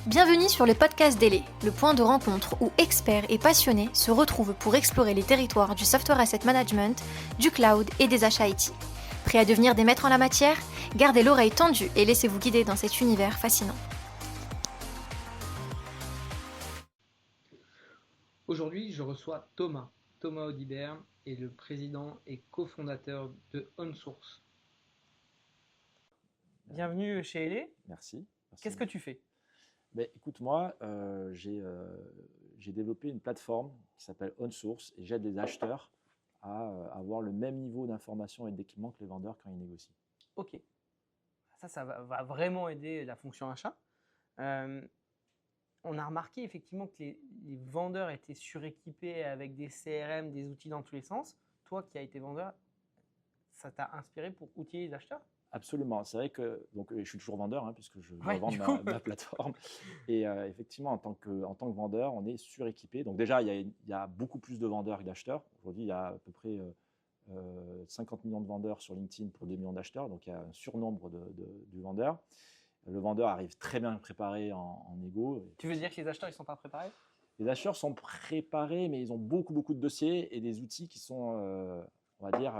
Bienvenue sur le podcast d'Ele, le point de rencontre où experts et passionnés se retrouvent pour explorer les territoires du software asset management, du cloud et des achats IT. Prêts à devenir des maîtres en la matière? Gardez l'oreille tendue et laissez-vous guider dans cet univers fascinant. Aujourd'hui, je reçois Thomas Audibert est le président et cofondateur de OnSource. Bienvenue chez Ele. Merci. Qu'est-ce que tu fais? Écoute, moi, j'ai développé une plateforme qui s'appelle OnSource et j'aide les acheteurs à avoir le même niveau d'information et d'équipement que les vendeurs quand ils négocient. Ok. Ça va vraiment aider la fonction achat. On a remarqué effectivement que les vendeurs étaient suréquipés avec des CRM, des outils dans tous les sens. Toi qui as été vendeur, ça t'a inspiré pour outiller les acheteurs? Absolument. C'est vrai que je suis toujours vendeur puisque je dois Ouais, vendre ma plateforme. Et effectivement, en tant que vendeur, on est suréquipé. Donc déjà, il y a beaucoup plus de vendeurs que d'acheteurs. Aujourd'hui, il y a à peu près 50 millions de vendeurs sur LinkedIn pour 2 millions d'acheteurs. Donc il y a un surnombre de vendeurs. Le vendeur arrive très bien préparé en négo. Tu veux dire que les acheteurs, ils ne sont pas préparés? Les acheteurs sont préparés, mais ils ont beaucoup de dossiers et des outils qui sont, on va dire,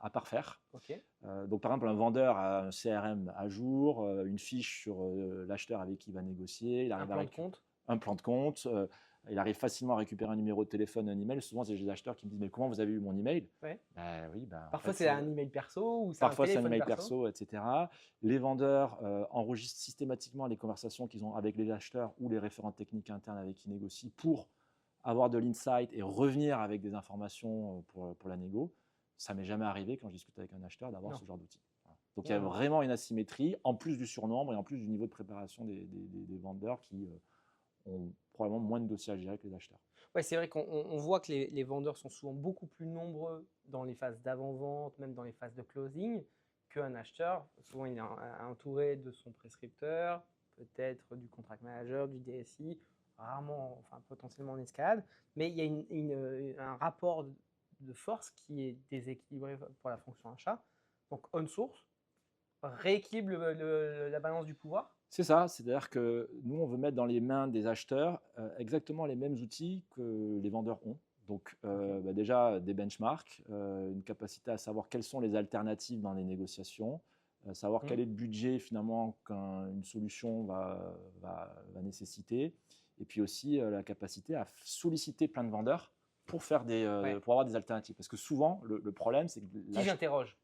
à parfaire. Okay. Donc, par exemple, un vendeur a un CRM à jour, une fiche sur l'acheteur avec qui il va négocier. Il arrive un plan de compte. Il arrive facilement à récupérer un numéro de téléphone, un email. Souvent, c'est des acheteurs qui me disent « Mais comment vous avez eu mon email ?» Ouais. Oui, Parfois, c'est un email perso ou parfois, c'est un email perso, etc. Les vendeurs enregistrent systématiquement les conversations qu'ils ont avec les acheteurs ou les référents techniques internes avec qui ils négocient pour avoir de l'insight et revenir avec des informations pour la négo. Ça ne m'est jamais arrivé quand je discute avec un acheteur d'avoir ce genre d'outil. Voilà. Donc, il y a vraiment une asymétrie, en plus du surnombre et en plus du niveau de préparation des vendeurs qui ont probablement moins de dossiers à gérer que les acheteurs. Ouais, c'est vrai qu'on voit que les vendeurs sont souvent beaucoup plus nombreux dans les phases d'avant-vente, même dans les phases de closing, qu'un acheteur. Souvent, il est entouré de son prescripteur, peut-être du contract manager, du DSI, rarement, enfin potentiellement en escalade, mais il y a un rapport de force qui est déséquilibré pour la fonction achat. Donc, OnSource rééquilibre la balance du pouvoir. C'est ça, c'est-à-dire que nous, on veut mettre dans les mains des acheteurs exactement les mêmes outils que les vendeurs ont. Donc, déjà, des benchmarks, une capacité à savoir quelles sont les alternatives dans les négociations, savoir quel est le budget finalement qu'une solution va nécessiter, et puis aussi la capacité à solliciter plein de vendeurs pour pour avoir des alternatives. Parce que souvent, le problème, c'est que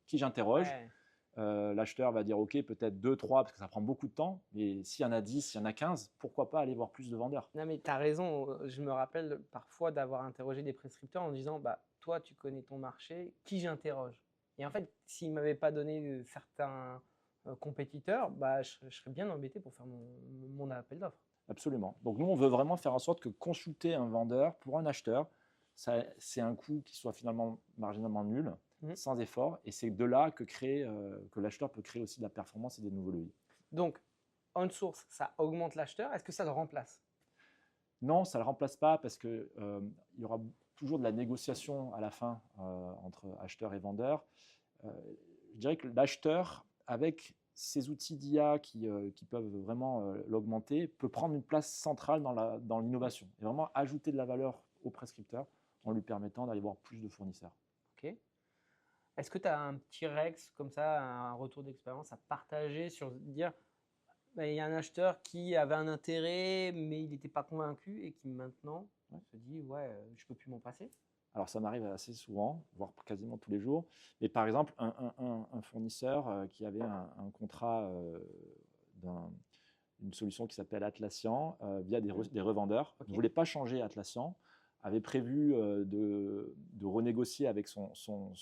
qui j'interroge. Ouais. L'acheteur va dire ok, peut-être 2, 3, parce que ça prend beaucoup de temps, mais s'il y en a 10, s'il y en a 15, pourquoi pas aller voir plus de vendeurs? Non, mais tu as raison. Je me rappelle parfois d'avoir interrogé des prescripteurs en disant toi, tu connais ton marché, qui j'interroge? Et en fait, s'ils ne m'avaient pas donné certains compétiteurs, je serais bien embêté pour faire mon appel d'offres. Absolument. Donc nous, on veut vraiment faire en sorte que consulter un vendeur pour un acheteur, c'est un coût qui soit finalement marginalement nul, sans effort, et c'est de là que l'acheteur peut créer aussi de la performance et des nouveaux leviers. Donc, OnSource, ça augmente l'acheteur. Est-ce que ça le remplace? Non, ça ne le remplace pas parce qu'il y aura toujours de la négociation à la fin entre acheteur et vendeur. Je dirais que l'acheteur, avec ces outils d'IA qui peuvent vraiment l'augmenter, peut prendre une place centrale dans l'innovation et vraiment ajouter de la valeur au prescripteur en lui permettant d'aller voir plus de fournisseurs. Ok. Est-ce que tu as un petit Rex comme ça, un retour d'expérience à partager sur dire il y a un acheteur qui avait un intérêt mais il n'était pas convaincu et qui maintenant se dit je peux plus m'en passer? Alors ça m'arrive assez souvent, voire quasiment tous les jours. Mais par exemple, un fournisseur qui avait un contrat d'une solution qui s'appelle Atlassian via des revendeurs, ne voulait pas changer Atlassian, avait prévu de renégocier avec son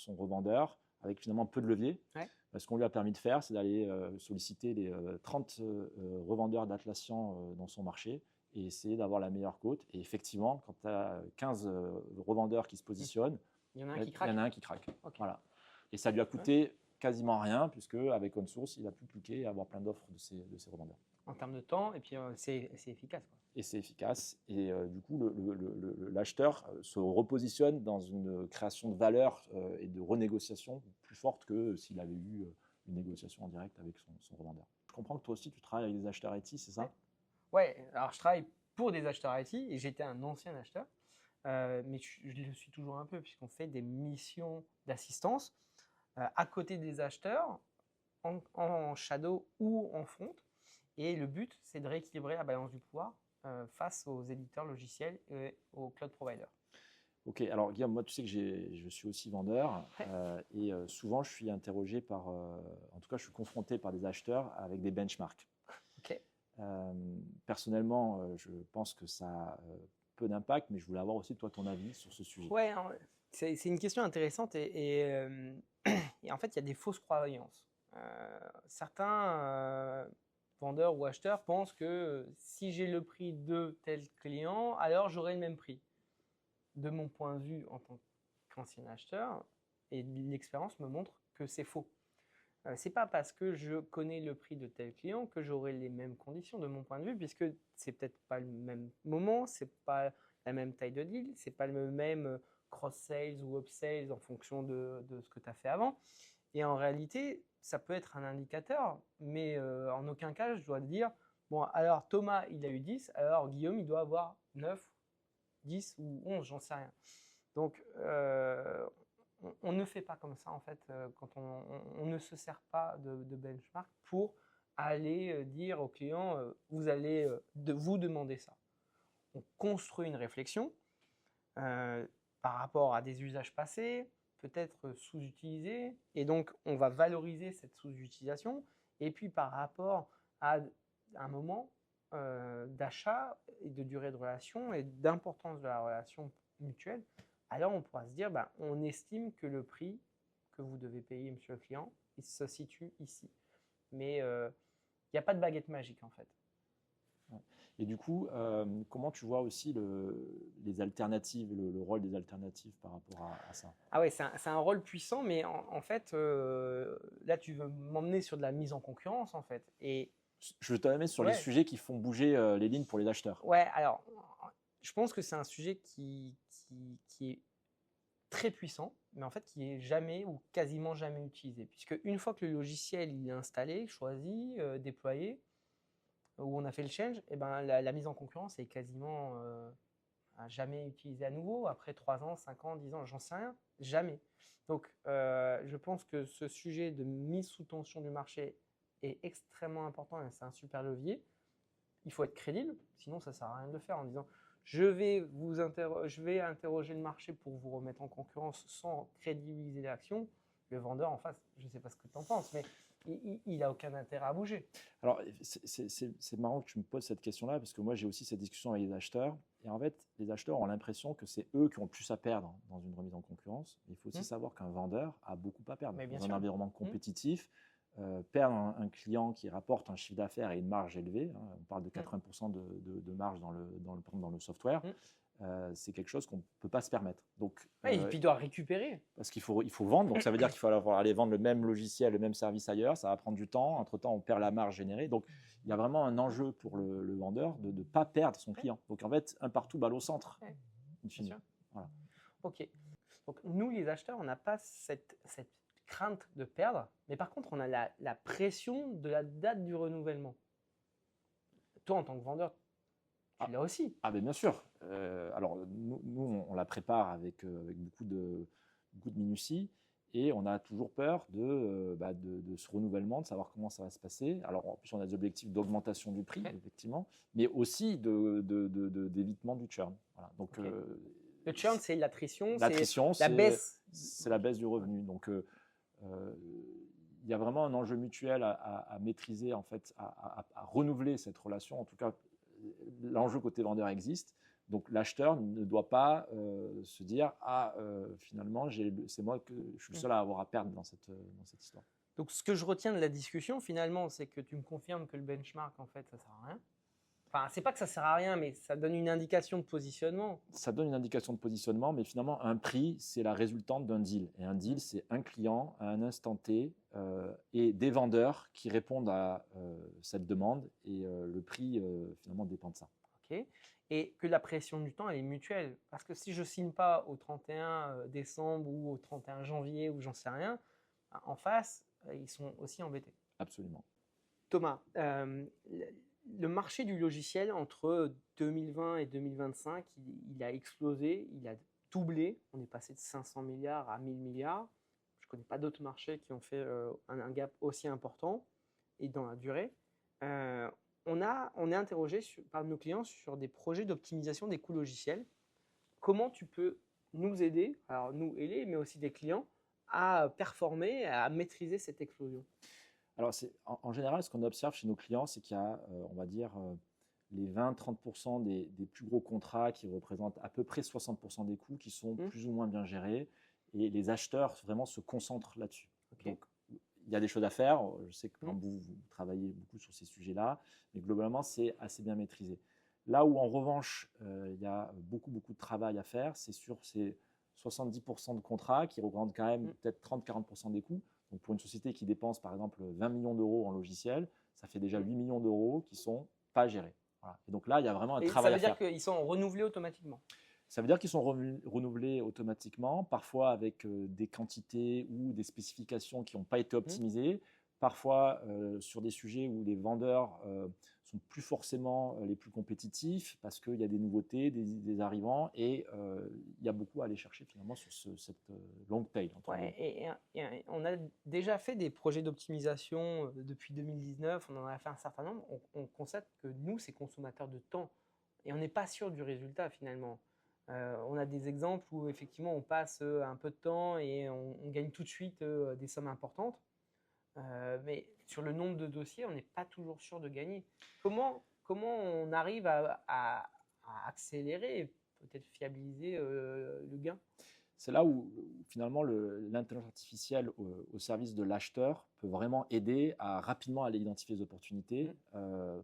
revendeur, avec finalement peu de levier. Ouais. Ce qu'on lui a permis de faire, c'est d'aller solliciter les 30 revendeurs d'Atlassian dans son marché et essayer d'avoir la meilleure cote. Et effectivement, quand tu as 15 revendeurs qui se positionnent, il y en a un qui craque. Okay. Voilà. Et ça lui a coûté quasiment rien, puisque avec OnSource, il a pu cliquer et avoir plein d'offres de ces revendeurs. En termes de temps, et puis c'est efficace. Quoi. Et c'est efficace. Et du coup, l'acheteur se repositionne dans une création de valeur et de renégociation plus forte que s'il avait eu une négociation en direct avec son revendeur. Je comprends que toi aussi, tu travailles avec des acheteurs IT, c'est ça? Ouais, alors je travaille pour des acheteurs IT et j'étais un ancien acheteur, mais je le suis toujours un peu puisqu'on fait des missions d'assistance à côté des acheteurs en shadow ou en front. Et le but, c'est de rééquilibrer la balance du pouvoir face aux éditeurs logiciels et aux cloud providers. Ok, alors Guillaume, moi tu sais que je suis aussi vendeur et souvent je suis interrogé en tout cas je suis confronté par des acheteurs avec des benchmarks. Ok. Personnellement, je pense que ça a peu d'impact, mais je voulais avoir aussi toi ton avis sur ce sujet. Ouais, c'est une question intéressante et en fait il y a des fausses croyances. Certains vendeurs ou acheteurs pensent que si j'ai le prix de tel client, alors j'aurai le même prix. De mon point de vue en tant qu'ancien acheteur, et l'expérience me montre que c'est faux. C'est pas parce que je connais le prix de tel client que j'aurai les mêmes conditions de mon point de vue, puisque c'est peut-être pas le même moment, c'est pas la même taille de deal, c'est pas le même cross-sales ou up-sales en fonction de ce que tu as fait avant. Et en réalité, ça peut être un indicateur, mais en aucun cas, je dois te dire, bon, alors Thomas, il a eu 10, alors Guillaume, il doit avoir 9, 10 ou 11, j'en sais rien. Donc, on ne fait pas comme ça, en fait, quand on ne se sert pas de benchmark pour aller dire au client, vous allez vous demander ça. On construit une réflexion par rapport à des usages passés, peut-être sous-utilisés, et donc on va valoriser cette sous-utilisation, et puis par rapport à un moment d'achat et de durée de relation et d'importance de la relation mutuelle, alors on pourra se dire, on estime que le prix que vous devez payer, monsieur le client, il se situe ici. Mais il n'y a pas de baguette magique en fait. Et du coup, comment tu vois aussi les alternatives, le rôle des alternatives par rapport à ça? Ah ouais, c'est un rôle puissant, mais en fait, là tu veux m'emmener sur de la mise en concurrence en fait. Et je veux t'amener sur les sujets qui font bouger les lignes pour les acheteurs. Ouais, alors, je pense que c'est un sujet qui est très puissant, mais en fait qui est jamais ou quasiment jamais utilisé. Puisque une fois que le logiciel il est installé, choisi, déployé, où on a fait le change, et ben, la mise en concurrence est quasiment jamais utilisée à nouveau, après 3 ans, 5 ans, 10 ans, j'en sais rien, jamais. Donc je pense que ce sujet de mise sous tension du marché est extrêmement important et c'est un super levier. Il faut être crédible, sinon ça ne sert à rien de le faire en disant je vais interroger le marché pour vous remettre en concurrence sans crédibiliser l'action. Le vendeur en face, je ne sais pas ce que tu en penses, mais il n'a aucun intérêt à bouger. Alors, c'est marrant que tu me poses cette question-là, parce que moi, j'ai aussi cette discussion avec les acheteurs. Et en fait, les acheteurs ont l'impression que c'est eux qui ont le plus à perdre dans une remise en concurrence. Il faut aussi savoir qu'un vendeur a beaucoup à perdre. Dans un environnement compétitif, perdre un client qui rapporte un chiffre d'affaires et une marge élevée, on parle de 80% de marge dans le software, c'est quelque chose qu'on ne peut pas se permettre. Donc, et puis il doit récupérer. Parce qu'il faut vendre, donc ça veut dire qu'il faut aller vendre le même logiciel, le même service ailleurs, ça va prendre du temps, entre-temps on perd la marge générée, donc il y a vraiment un enjeu pour le vendeur de ne pas perdre son client. Donc en fait, un partout, balle au centre. Voilà. Ok. Donc nous les acheteurs, on n'a pas cette crainte de perdre, mais par contre on a la pression de la date du renouvellement. Toi en tant que vendeur, tu l'as aussi. Ah ben bien sûr. Alors nous on la prépare avec beaucoup de minutie et on a toujours peur de ce renouvellement, de savoir comment ça va se passer. Alors en plus on a des objectifs d'augmentation du prix effectivement, mais aussi d'évitement du churn. Voilà. Donc le churn c'est l'attrition, c'est la baisse. C'est la baisse du revenu. Donc il y a vraiment un enjeu mutuel à maîtriser en fait, à renouveler cette relation. En tout cas, l'enjeu côté vendeur existe. Donc l'acheteur ne doit pas se dire finalement c'est moi que je suis le seul à avoir à perdre dans cette histoire. Donc ce que je retiens de la discussion finalement, c'est que tu me confirmes que le benchmark en fait ça sert à rien. Enfin, c'est pas que ça sert à rien, mais ça donne une indication de positionnement. Ça donne une indication de positionnement, mais finalement un prix c'est la résultante d'un deal. Et un deal c'est un client à un instant T et des vendeurs qui répondent à cette demande et le prix finalement dépend de ça. Ok. Et que la pression du temps elle est mutuelle. Parce que si je ne signe pas au 31 décembre ou au 31 janvier ou j'en sais rien, en face, ils sont aussi embêtés. Absolument. Thomas, le marché du logiciel entre 2020 et 2025, il a explosé, il a doublé. On est passé de 500 milliards à 1000 milliards. Je ne connais pas d'autres marchés qui ont fait un gap aussi important et dans la durée. On est interrogé par nos clients sur des projets d'optimisation des coûts logiciels. Comment tu peux nous aider, alors nous et mais aussi des clients, à performer, à maîtriser cette explosion? Alors, en général, ce qu'on observe chez nos clients, c'est qu'il y a, on va dire, les 20-30% des plus gros contrats qui représentent à peu près 60% des coûts qui sont plus ou moins bien gérés. Et les acheteurs vraiment se concentrent là-dessus. Okay. Donc, il y a des choses à faire. Je sais que vous travaillez beaucoup sur ces sujets-là, mais globalement, c'est assez bien maîtrisé. Là où, en revanche, il y a beaucoup de travail à faire, c'est sur ces 70% de contrats qui représentent quand même peut-être 30-40% des coûts. Donc, pour une société qui dépense, par exemple, 20 millions d'euros en logiciel, ça fait déjà 8 millions d'euros qui ne sont pas gérés. Voilà. Et donc là, il y a vraiment un travail à faire. Ça veut dire qu'ils sont renouvelés automatiquement? Ça veut dire qu'ils sont renouvelés automatiquement, parfois avec des quantités ou des spécifications qui n'ont pas été optimisées, parfois sur des sujets où les vendeurs sont plus forcément les plus compétitifs parce qu'il y a des nouveautés, des arrivants et il y a beaucoup à aller chercher finalement sur cette long tail. Et on a déjà fait des projets d'optimisation depuis 2019, on en a fait un certain nombre. On constate que nous, c'est consommateur de temps et on n'est pas sûr du résultat finalement. On a des exemples où effectivement on passe un peu de temps et on gagne tout de suite des sommes importantes. Mais sur le nombre de dossiers, on n'est pas toujours sûr de gagner. Comment on arrive à accélérer et peut-être fiabiliser le gain? C'est là où finalement l'intelligence artificielle au service de l'acheteur peut vraiment aider à rapidement aller identifier les opportunités.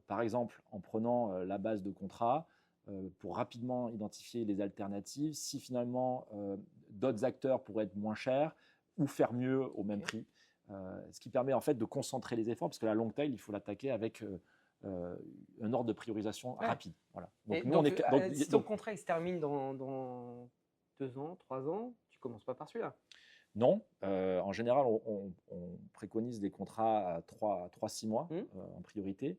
Par exemple, en prenant la base de contrat, pour rapidement identifier les alternatives, si finalement d'autres acteurs pourraient être moins chers ou faire mieux au même prix. Ce qui permet en fait de concentrer les efforts, parce que la long tail, il faut l'attaquer avec un ordre de priorisation rapide. Voilà. Si ton contrat il se termine dans 2 ans, 3 ans, tu ne commences pas par celui-là? Non. En général, on préconise des contrats à 3-6 mois en priorité.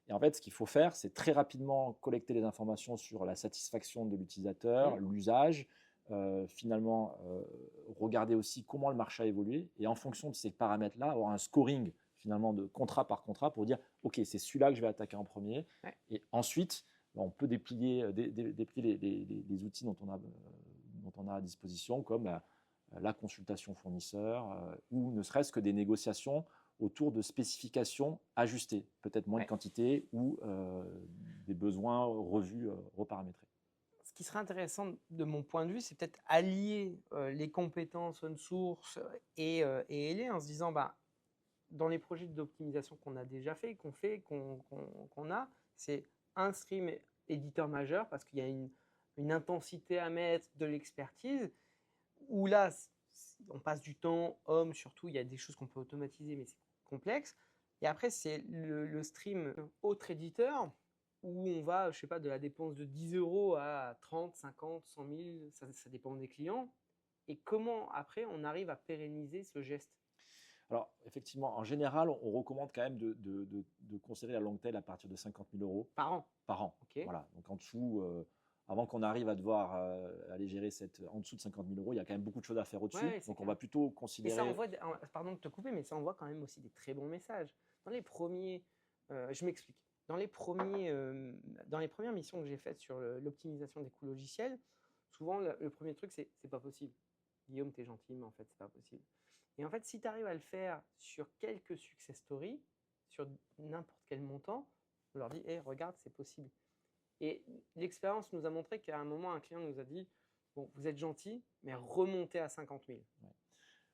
Et en fait, ce qu'il faut faire, c'est très rapidement collecter les informations sur la satisfaction de l'utilisateur, l'usage, finalement regarder aussi comment le marché a évolué et en fonction de ces paramètres-là, avoir un scoring finalement de contrat par contrat pour dire ok, c'est celui-là que je vais attaquer en premier. Et ensuite, on peut déplier les outils dont on a à disposition comme la consultation fournisseur ou ne serait-ce que des négociations autour de spécifications ajustées, peut-être moins de quantité ou des besoins revus, reparamétrés. Ce qui serait intéressant de mon point de vue, c'est peut-être allier les compétences on-source et LA en se disant, dans les projets d'optimisation qu'on a déjà fait, qu'on a, c'est un stream éditeur majeur parce qu'il y a une intensité à mettre, de l'expertise, où là, on passe du temps, homme surtout, il y a des choses qu'on peut automatiser, mais c'est complexe. Et après, c'est le stream autre éditeur, où on va, je sais pas, de la dépense de 10 € à 30, 50, 100 000, ça dépend des clients. Et comment, après, on arrive à pérenniser ce geste? Alors, effectivement, en général, on recommande quand même de considérer la long tail à partir de 50 000 € par an. Par an. Okay. Voilà. Donc, en dessous, avant qu'on arrive à devoir aller gérer en dessous de 50 000 €, il y a quand même beaucoup de choses à faire au-dessus. Donc, on va plutôt considérer… Et ça envoie, pardon de te couper, mais ça envoie quand même aussi des très bons messages. Dans les premiers… je m'explique. Dans les premières missions que j'ai faites sur l'optimisation des coûts logiciels, souvent, le premier truc, c'est pas possible. Guillaume, t'es gentil, mais en fait, c'est pas possible. Et en fait, si tu arrives à le faire sur quelques success stories, sur n'importe quel montant, on leur dit, hey, regarde, c'est possible. Et l'expérience nous a montré qu'à un moment, un client nous a dit, bon, vous êtes gentil, mais remontez à 50 000.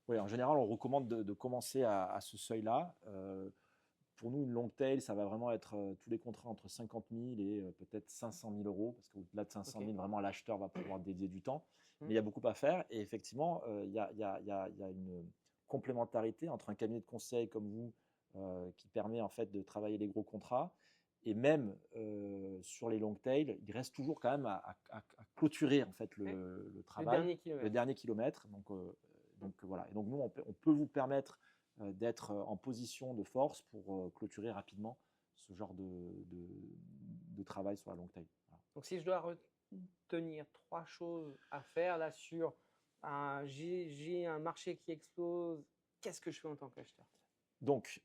Oui, en général, on recommande de commencer à ce seuil-là. Pour nous, une long tail, ça va vraiment être tous les contrats entre 50 000 et peut-être 500 000 €, parce qu'au-delà de 500 000, vraiment, l'acheteur va pouvoir dédier du temps. Mais il y a beaucoup à faire. Et effectivement, il y a une complémentarité entre un cabinet de conseil comme vous qui permet en fait de travailler les gros contrats et même sur les long tail, il reste toujours quand même à clôturer en fait le travail, le dernier kilomètre. Donc voilà. Et donc nous, on peut vous permettre d'être en position de force pour clôturer rapidement ce genre de travail sur la long tail. Voilà. Donc, si je dois retenir 3 choses à faire là sur j'ai un marché qui explose, qu'est-ce que je fais en tant qu'acheteur? Donc,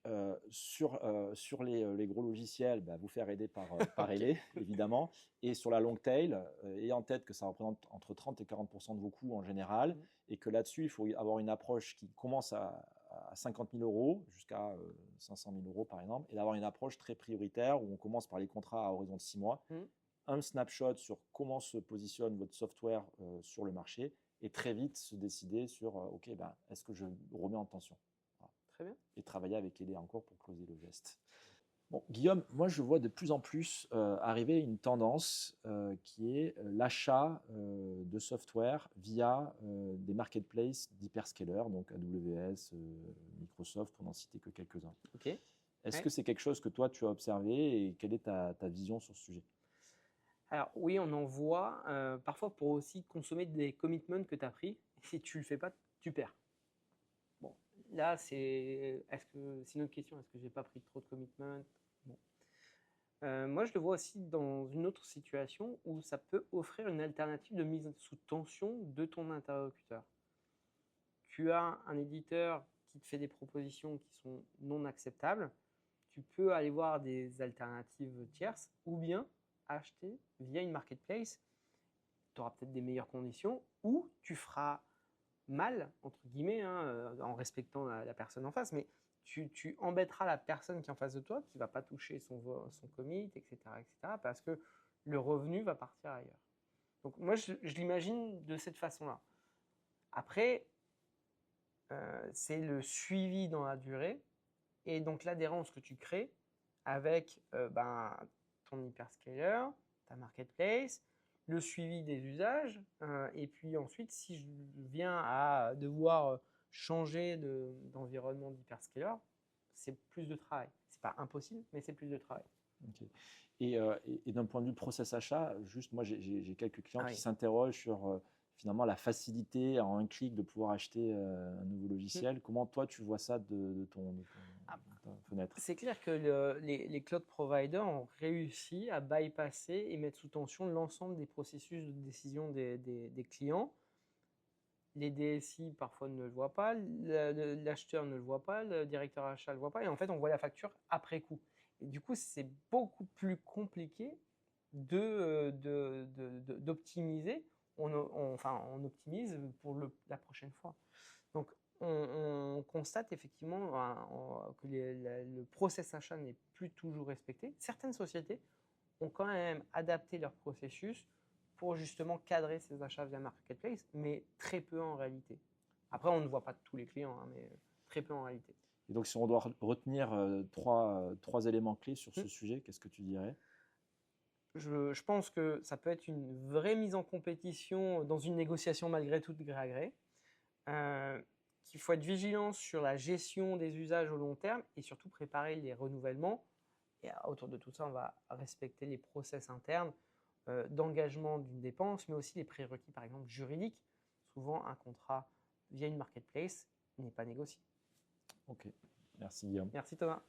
sur les gros logiciels, bah, vous faire aider par Ok. Elé, évidemment. Et sur la long tail, ayez en tête que ça représente entre 30 et 40% de vos coûts en général, et que là-dessus, il faut avoir une approche qui commence à 50 000 euros jusqu'à 500 000 euros, par exemple, et d'avoir une approche très prioritaire où on commence par les contrats à horizon de 6 mois, Mm. un snapshot sur comment se positionne votre software sur le marché, et très vite se décider sur, OK, ben, est-ce que je remets en tension? Très bien. Et travailler avec Elé encore pour closer le geste. Bon, Guillaume, moi je vois de plus en plus arriver une tendance qui est l'achat de software via des marketplaces d'hyperscalers, donc AWS, Microsoft, pour n'en citer que quelques-uns. Ok. Est-ce Ouais. que c'est quelque chose que toi tu as observé et quelle est ta vision sur ce sujet? Alors oui, on en voit parfois pour aussi consommer des commitments que tu as pris. Si tu le fais pas, tu perds. Bon, là c'est une autre question. Est-ce que j'ai pas pris trop de commitments? Bon. Moi, je le vois aussi dans une autre situation où ça peut offrir une alternative de mise sous tension de ton interlocuteur. Tu as un éditeur qui te fait des propositions qui sont non acceptables, tu peux aller voir des alternatives tierces ou bien acheter via une marketplace. Tu auras peut-être des meilleures conditions ou tu feras mal, entre guillemets, hein, en respectant la personne en face, mais tu embêteras la personne qui est en face de toi, qui ne va pas toucher son commit, etc., parce que le revenu va partir ailleurs. Donc moi, je l'imagine de cette façon-là. Après, c'est le suivi dans la durée et donc l'adhérence que tu crées avec ton hyperscaler, ta marketplace, le suivi des usages, et puis ensuite, si je viens à devoir changer d'environnement d'hyperscaler, c'est plus de travail. C'est pas impossible, mais c'est plus de travail. Okay. Et d'un point de vue process achat, juste moi j'ai quelques clients qui Oui. s'interrogent sur finalement la facilité en un clic de pouvoir acheter un nouveau logiciel. Comment toi tu vois ça de ta fenêtre? C'est clair que les cloud providers ont réussi à bypasser et mettre sous tension l'ensemble des processus de décision des clients. Les DSI parfois ne le voient pas, l'acheteur ne le voit pas, le directeur achat ne le voit pas, et en fait on voit la facture après coup. Et du coup c'est beaucoup plus compliqué d'optimiser. On optimise pour la prochaine fois. Donc on constate effectivement que le process achat n'est plus toujours respecté. Certaines sociétés ont quand même adapté leur processus pour justement cadrer ces achats via marketplace, mais très peu en réalité. Après, on ne voit pas tous les clients, hein, mais très peu en réalité. Et donc si on doit retenir trois éléments clés sur ce sujet, qu'est-ce que tu dirais? Je pense que ça peut être une vraie mise en compétition dans une négociation malgré tout de gré à gré. Qu'il faut être vigilant sur la gestion des usages au long terme et surtout préparer les renouvellements. Et autour de tout ça, on va respecter les process internes d'engagement d'une dépense, mais aussi les prérequis, par exemple, juridiques. Souvent, un contrat via une marketplace n'est pas négocié. Ok, merci Guillaume. Merci Thomas.